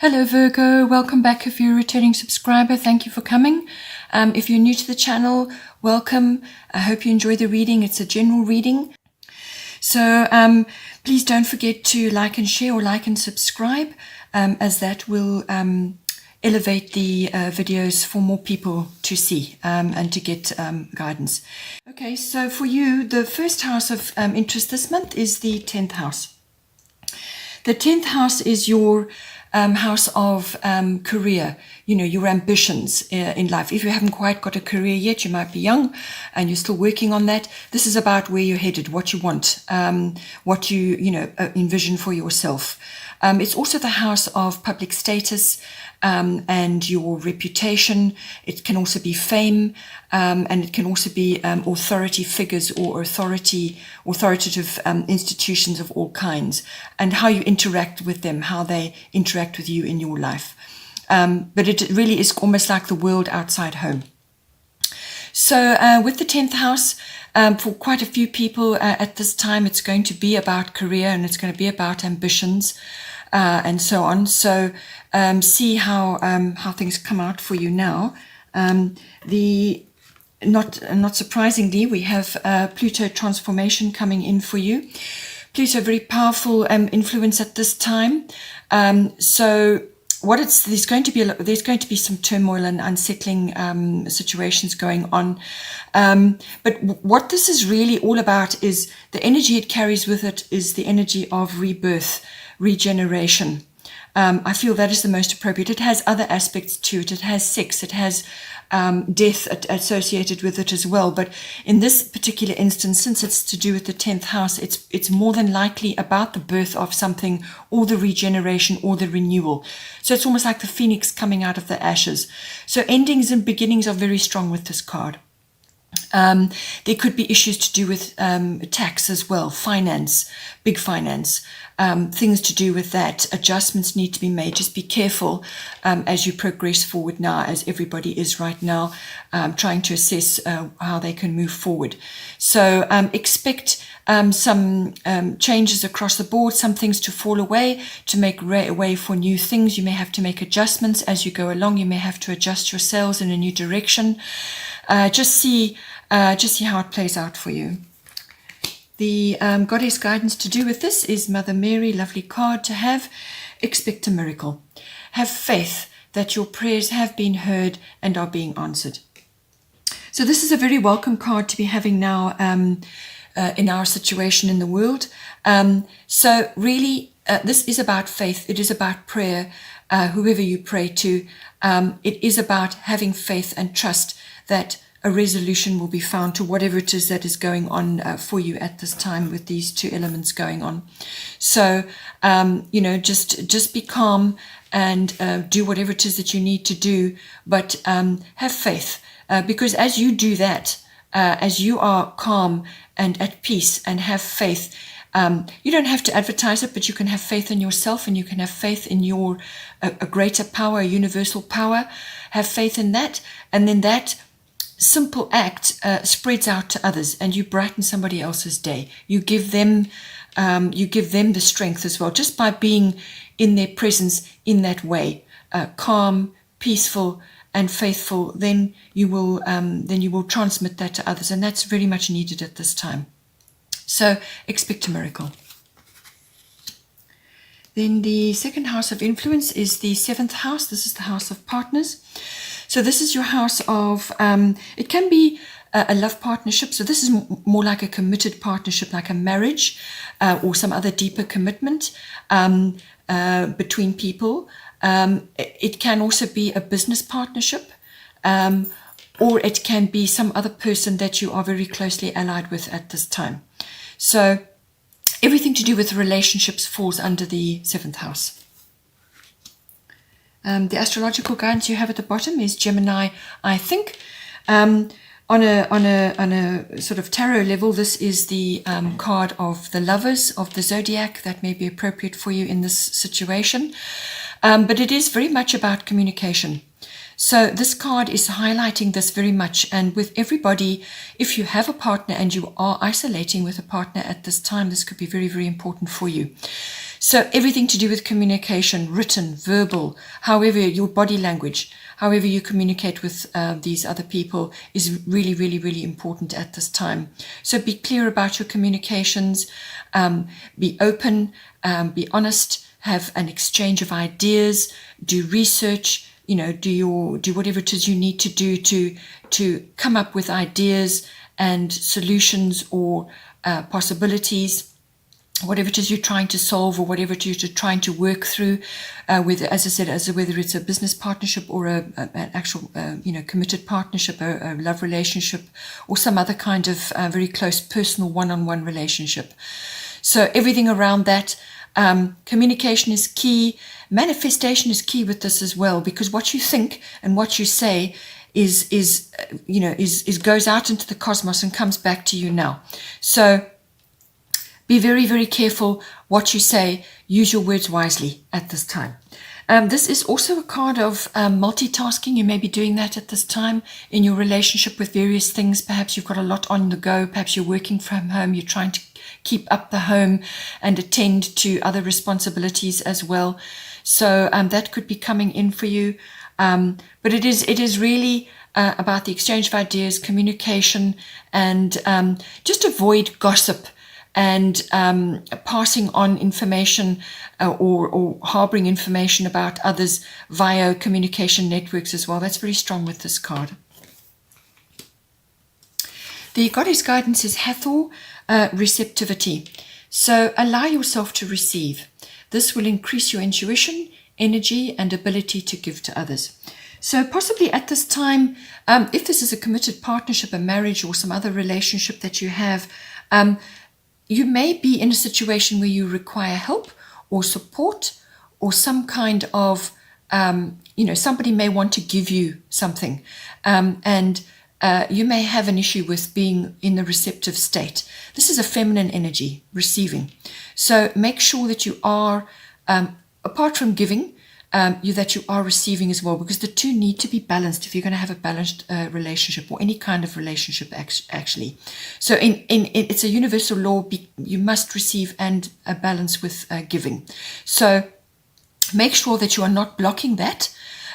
Hello Virgo, welcome back if you're a returning subscriber. Thank you for coming. If you're new to the channel, welcome. I hope you enjoy the reading. It's a general reading. So please don't forget to like and share or like and subscribe as that will elevate the videos for more people to see and to get guidance. Okay, so for you, the first house of interest this month is the 10th house. The 10th house is your house of career, your ambitions in life. If you haven't quite got a career yet, you might be young and you're still working on that. This is about where you're headed, what you want, what you envision for yourself. It's also the house of public status and your reputation. It can also be fame, and it can also be authority figures or authoritative institutions of all kinds, and how you interact with them, how they interact with you in your life. But it really is almost like the world outside home. So with the 10th house, for quite a few people at this time, it's going to be about career and it's going to be about ambitions and so on. So see how things come out for you now. Not surprisingly, we have Pluto transformation coming in for you. Pluto, very powerful influence at this time. So there's going to be some turmoil and unsettling situations going on. But what this is really all about is the energy it carries with it is the energy of rebirth, regeneration. I feel that is the most appropriate. It has other aspects to it. It has sex. It has death associated with it as well. But in this particular instance, since it's to do with the 10th house, it's more than likely about the birth of something or the regeneration or the renewal. So it's almost like the phoenix coming out of the ashes. So endings and beginnings are very strong with this card. There could be issues to do with tax as well, finance, big finance, things to do with that. Adjustments need to be made. Just be careful as you progress forward now, as everybody is right now, trying to assess how they can move forward. So expect some changes across the board, some things to fall away, to make way for new things. You may have to make adjustments as you go along. You may have to adjust your sails in a new direction. Just see how it plays out for you. The goddess guidance to do with this is Mother Mary, lovely card to have. Expect a miracle. Have faith that your prayers have been heard and are being answered. So this is a very welcome card to be having now in our situation in the world. So really, this is about faith. It is about prayer, whoever you pray to. It is about having faith and trust that a resolution will be found to whatever it is that is going on for you at this time with these two elements going on. So, just be calm and do whatever it is that you need to do, but have faith because as you do that, as you are calm and at peace and have faith, you don't have to advertise it, but you can have faith in yourself and you can have faith in your a greater power, a universal power. Have faith in that, and then that simple act spreads out to others, and you brighten somebody else's day. You give them the strength as well, just by being in their presence in that way, calm, peaceful, and faithful. Then you will transmit that to others, and that's very much needed at this time. So expect a miracle. Then the second house of influence is the 7th house. This is the house of partners. So this is your house of, it can be a love partnership. So this is more like a committed partnership, like a marriage or some other deeper commitment between people. It can also be a business partnership, or it can be some other person that you are very closely allied with at this time. So everything to do with relationships falls under the 7th house. The astrological guidance you have at the bottom is Gemini, I think. On a sort of tarot level, this is the card of the lovers of the zodiac. That may be appropriate for you in this situation. But it is very much about communication. So this card is highlighting this very much. And with everybody, if you have a partner and you are isolating with a partner at this time, this could be very, very important for you. So everything to do with communication, written, verbal, however, your body language, however you communicate with these other people is really, really, really important at this time. So be clear about your communications, be open, be honest, have an exchange of ideas, do research, do whatever it is you need to do to come up with ideas and solutions or possibilities, whatever it is you're trying to solve or whatever it is you're trying to work through, whether it's a business partnership or an actual, committed partnership, a love relationship, or some other kind of very close personal one-on-one relationship. So everything around that, communication is key. Manifestation is key with this as well, because what you think and what you say is goes out into the cosmos and comes back to you now. So be very, very careful what you say. Use your words wisely at this time. This is also a card of multitasking. You may be doing that at this time in your relationship with various things. Perhaps you've got a lot on the go. Perhaps you're working from home. You're trying to keep up the home and attend to other responsibilities as well. So that could be coming in for you. But it is really about the exchange of ideas, communication, and just avoid gossip and passing on information or harboring information about others via communication networks as well. That's very strong with this card. The goddess guidance is Hathor, receptivity. So allow yourself to receive. This will increase your intuition, energy, and ability to give to others. So possibly at this time, if this is a committed partnership, a marriage, or some other relationship that you have, you may be in a situation where you require help or support or some kind of, somebody may want to give you something. And you may have an issue with being in the receptive state. This is a feminine energy, receiving. So make sure that you are, apart from giving, that you are receiving as well, because the two need to be balanced if you're going to have a balanced relationship, or any kind of relationship actually. So it's a universal law. You must receive and balance with giving. So make sure that you are not blocking that.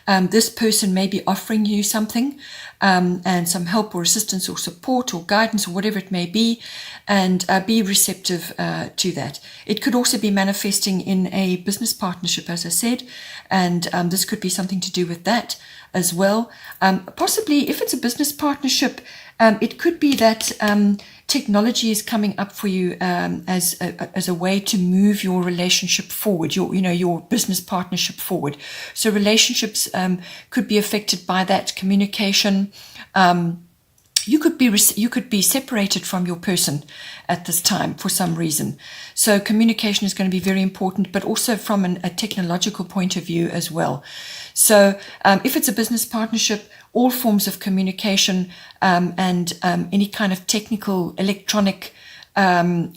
This person may be offering you something, and some help or assistance or support or guidance or whatever it may be, and be receptive to that. It could also be manifesting in a business partnership, as I said, and this could be something to do with that as well. Possibly, if it's a business partnership, it could be that technology is coming up for you as a way to move your relationship forward, your business partnership forward. So relationships could be affected by that. Communication. You could be separated from your person at this time for some reason. So communication is going to be very important, but also from a technological point of view as well. So if it's a business partnership, all forms of communication and any kind of technical electronic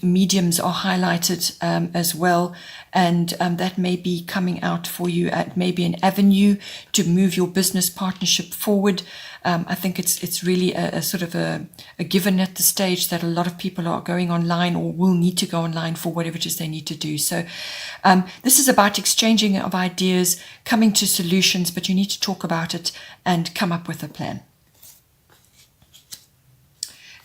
mediums are highlighted as well, and that may be coming out for you at maybe an avenue to move your business partnership forward. I think it's really a sort of a given at the stage that a lot of people are going online or will need to go online for whatever it is they need to do. So this is about exchanging of ideas, coming to solutions, but you need to talk about it and come up with a plan.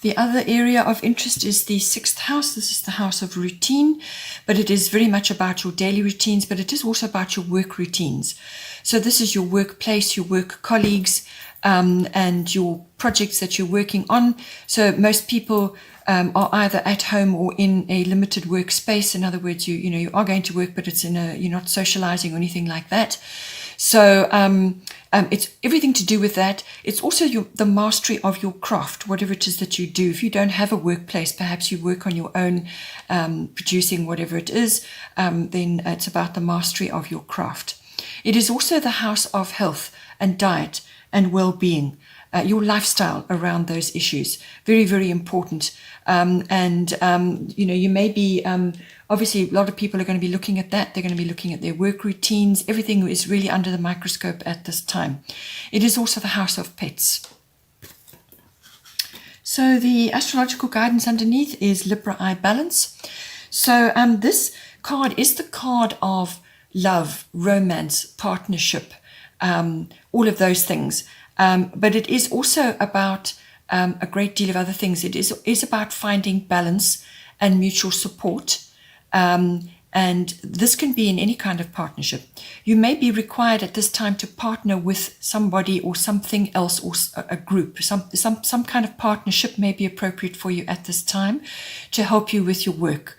The other area of interest is the 6th house. This is the house of routine, but it is very much about your daily routines, but it is also about your work routines. So this is your workplace, your work colleagues, and your projects that you're working on. So most people are either at home or in a limited workspace. In other words, you are going to work, but it's you're not socializing or anything like that. So it's everything to do with that. It's also the mastery of your craft, whatever it is that you do. If you don't have a workplace, perhaps you work on your own, producing whatever it is, then it's about the mastery of your craft. It is also the house of health and diet and well-being, your lifestyle around those issues. Very, very important. You may be, obviously a lot of people are going to be looking at that. They're going to be looking at their work routines. Everything is really under the microscope at this time. It is also the house of pets. So the astrological guidance underneath is Libra eye balance. So this card is the card of love, romance, partnership, all of those things. But it is also about a great deal of other things. It is about finding balance and mutual support. And this can be in any kind of partnership. You may be required at this time to partner with somebody or something else, or a group. Some kind of partnership may be appropriate for you at this time to help you with your work.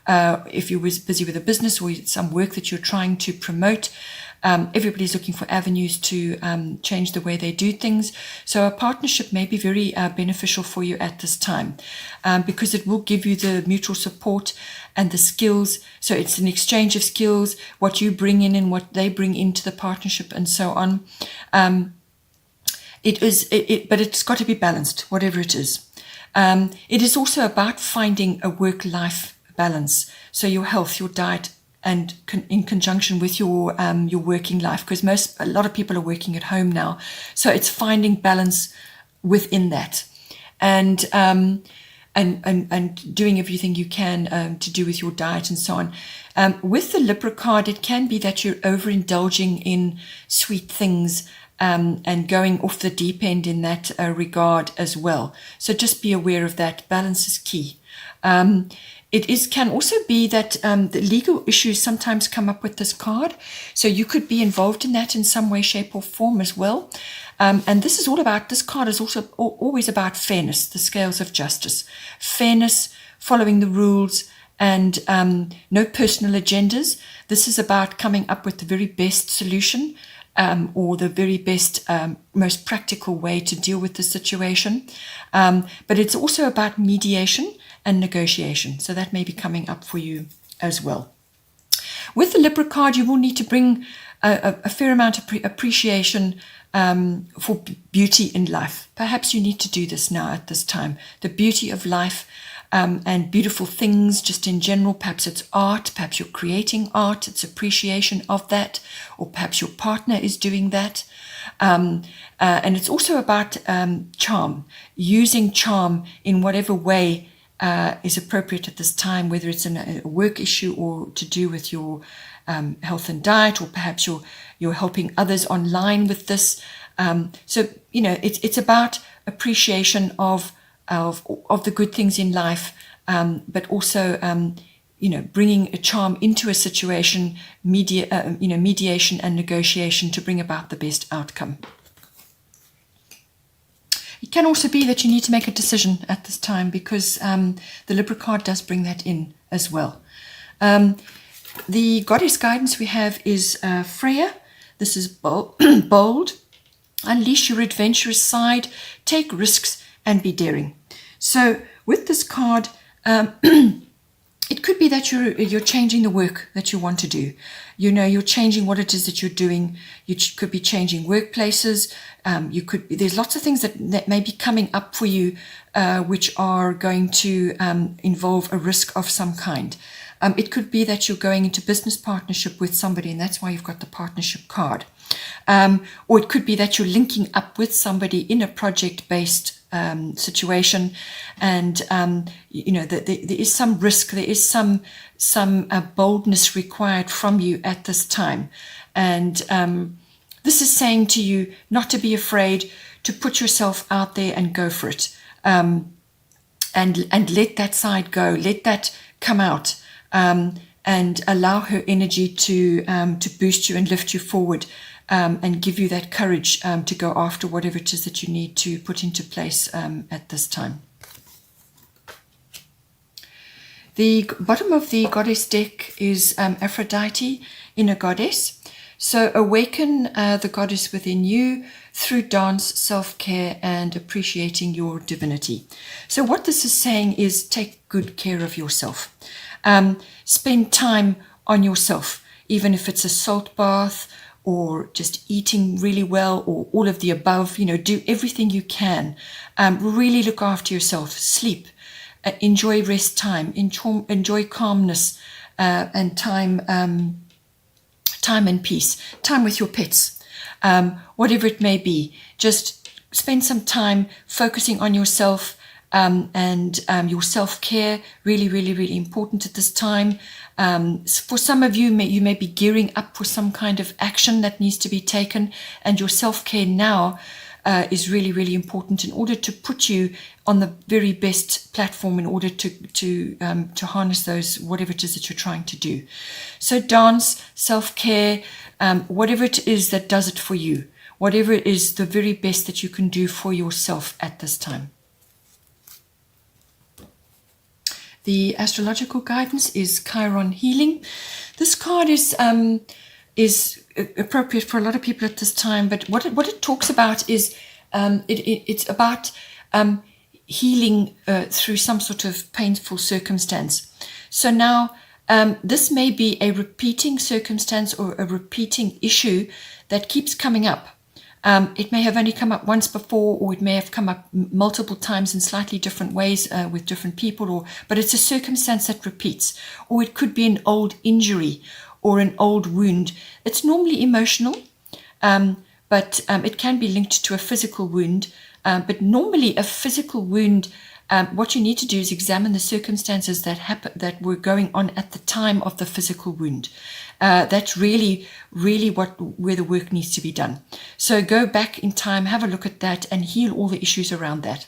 If you're busy with a business or some work that you're trying to promote, everybody's looking for avenues to change the way they do things. So a partnership may be very beneficial for you at this time, because it will give you the mutual support and the skills. So it's an exchange of skills, what you bring in and what they bring into the partnership, and so on. But it's got to be balanced, whatever it is. It is also about finding a work-life balance. So your health, your diet, and in conjunction with your working life, because a lot of people are working at home now. So it's finding balance within that, and doing everything you can to do with your diet and so on. With the Libra card, it can be that you're overindulging in sweet things and going off the deep end in that regard as well. So just be aware of that. Balance is key. Can also be that the legal issues sometimes come up with this card. So you could be involved in that in some way, shape or form as well. And this card is also always about fairness, the scales of justice. Fairness, following the rules, and no personal agendas. This is about coming up with the very best solution, or the very best, most practical way to deal with the situation. But it's also about mediation and negotiation. So that may be coming up for you as well. With the Libra card, you will need to bring a fair amount of appreciation for beauty in life. Perhaps you need to do this now at this time. The beauty of life, and beautiful things just in general. Perhaps it's art, perhaps you're creating art, it's appreciation of that, or perhaps your partner is doing that. And it's also about charm, using charm in whatever way is appropriate at this time, whether it's a work issue or to do with your health and diet, or perhaps you're helping others online with this. So it's about appreciation of the good things in life, but also bringing a charm into a situation, mediation and negotiation to bring about the best outcome. It can also be that you need to make a decision at this time, because the Libra card does bring that in as well. The goddess guidance we have is Freya. This is bold. Unleash your adventurous side, take risks and be daring. So with this card, it could be that you're changing the work that you want to do. You're changing what it is that you're doing. You could be changing workplaces. There's lots of things that may be coming up for you, which are going to involve a risk of some kind. It could be that you're going into business partnership with somebody, and that's why you've got the partnership card. Or it could be that you're linking up with somebody in a project-based situation, and there is some risk, there is some boldness required from you at this time, and this is saying to you not to be afraid, to put yourself out there and go for it, and let that side go, let that come out, and allow her energy to boost you and lift you forward. And give you that courage to go after whatever it is that you need to put into place at this time. The bottom of the goddess deck is Aphrodite, inner goddess. So awaken the goddess within you through dance, self-care, and appreciating your divinity. So what this is saying is take good care of yourself. Spend time on yourself, even if it's a salt bath, or just eating really well, or all of the above. Do everything you can. Really look after yourself. Sleep. Enjoy rest time. Enjoy calmness and time and peace. Time with your pets. Whatever it may be. Just spend some time focusing on yourself, and your self-care, really, really, really important at this time. For some of you, you may be gearing up for some kind of action that needs to be taken, and your self-care now is really, really important in order to put you on the very best platform in order to harness those, whatever it is that you're trying to do. So dance, self-care, whatever it is that does it for you, whatever is the very best that you can do for yourself at this time. The astrological guidance is Chiron Healing. This card is appropriate for a lot of people at this time, but what it talks about is it's about healing through some sort of painful circumstance. So now this may be a repeating circumstance or a repeating issue that keeps coming up. It may have only come up once before, or it may have come up multiple times in slightly different ways with different people, but it's a circumstance that repeats, or it could be an old injury or an old wound. It's normally emotional, but it can be linked to a physical wound. But normally a physical wound, what you need to do is examine the circumstances that were going on at the time of the physical wound. That's really, really where the work needs to be done. So go back in time, have a look at that, and heal all the issues around that.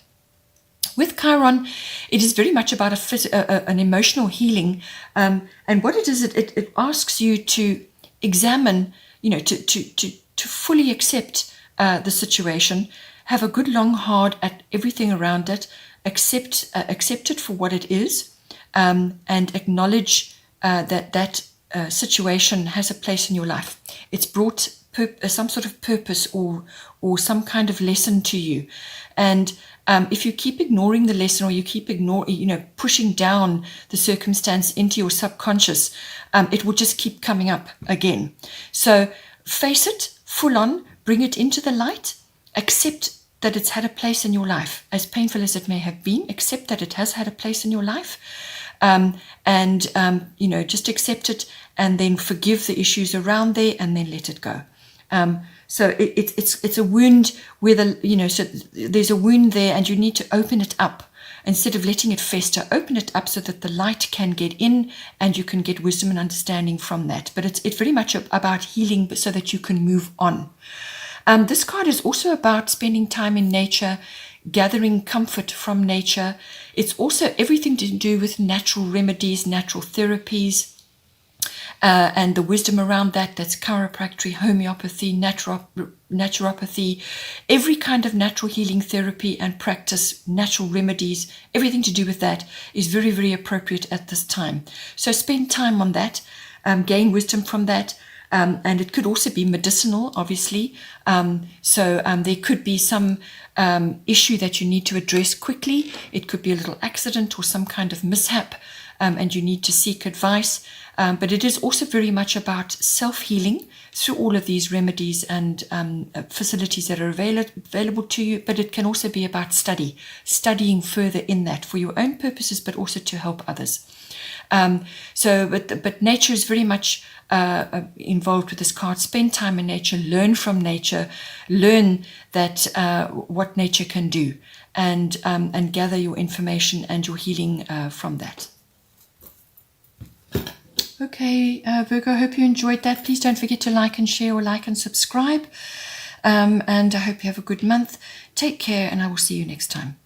With Chiron, it is very much about an emotional healing, and what it is, it asks you to examine, to fully accept the situation, have a good long hard at everything around it, accept it for what it is, and acknowledge that situation has a place in your life. It's brought some sort of purpose or some kind of lesson to you, and if you keep ignoring the lesson, or you keep pushing down the circumstance into your subconscious, it will just keep coming up again. So face it full on, bring it into the light, accept that it's had a place in your life, as painful as it may have been. Accept that it has had a place in your life, just accept it, and then forgive the issues around there, and then let it go. So it's a wound where so there's a wound there, and you need to open it up instead of letting it fester. Open it up so that the light can get in, and you can get wisdom and understanding from that. But it's very much about healing so that you can move on. This card is also about spending time in nature, gathering comfort from nature. It's also everything to do with natural remedies, natural therapies, and the wisdom around that. That's chiropractic, homeopathy, naturopathy, every kind of natural healing therapy and practice, natural remedies, everything to do with that is very, very appropriate at this time. So spend time on that, gain wisdom from that. And it could also be medicinal, obviously. So there could be some issue that you need to address quickly. It could be a little accident or some kind of mishap, and you need to seek advice. But it is also very much about self-healing through all of these remedies and facilities that are available to you. But it can also be about studying further in that for your own purposes, but also to help others. But nature is very much involved with this card. Spend time in nature, learn from nature, learn that what nature can do, and gather your information and your healing from that. Okay, Virgo, I hope you enjoyed that. Please don't forget to like and share, or like and subscribe. And I hope you have a good month. Take care, and I will see you next time.